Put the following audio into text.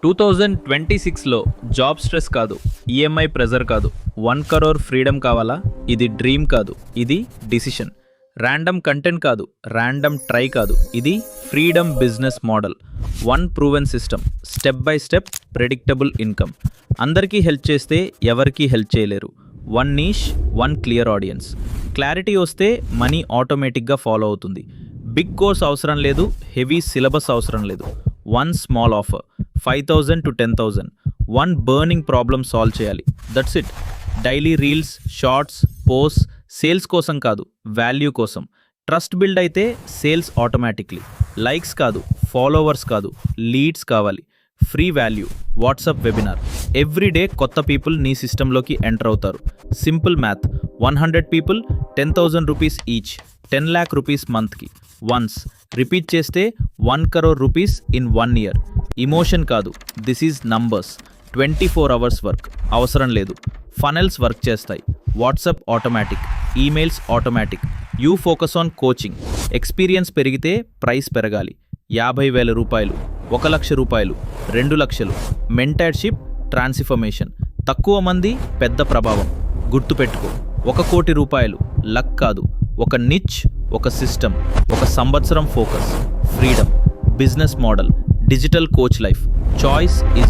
2026లో job stress కాదు, EMI pressure కాదు, 1 crore freedom కావాలా? ఇది డ్రీమ్ కాదు, ఇది డిసిషన్. ర్యాండమ్ కంటెంట్ కాదు, ర్యాండమ్ ట్రై కాదు, ఇది freedom business model. 1 proven system, step by step predictable income. అందరికీ హెల్ప్ చేస్తే ఎవరికీ హెల్ప్ చేయలేరు. 1 నీష్, 1 క్లియర్ ఆడియన్స్. క్లారిటీ వస్తే మనీ ఆటోమేటిక్గా ఫాలో అవుతుంది. బిగ్ కోర్స్ అవసరం లేదు, హెవీ సిలబస్ అవసరం లేదు. 1 small offer, 5,000 to 10,000. 1 burning problem solve చేయాలి. That's it. Daily reels, shorts, post sales కోసం కాదు, వాల్యూ కోసం. ట్రస్ట్ బిల్డ్ అయితే సేల్స్ ఆటోమేటిక్లీ. లైక్స్ కాదు, ఫాలోవర్స్ కాదు, లీడ్స్ కావాలి. Free value, WhatsApp webinar. Everyday కొత్త పీపుల్ నీ సిస్టంలోకి ఎంటర్ అవుతారు. Simple math. 100 people, 10,000 rupees each, 10 lakh rupees మంత్కి. వన్స్ రిపీట్ చేస్తే 1 crore rupees in 1 year. Emotion కాదు, this is numbers. 24 hours work అవసరం లేదు. ఫనెల్స్ వర్క్ చేస్తాయి. WhatsApp automatic, emails automatic. You focus on coaching. Experience పెరిగితే price పెరగాలి. 50,000 రూపాయలు, 1 లక్ష రూపాయలు, 2 లక్షలు. Mentorship, transformation. తక్కువ మంది, పెద్ద ప్రభావం. గుర్తుపెట్టుకో, 1 కోటి రూపాయలు లక్ కాదు, ఒక నిచ్, ఒక సిస్టమ్, 1 సంవత్సరం focus. Freedom business model, digital coach life. Choice is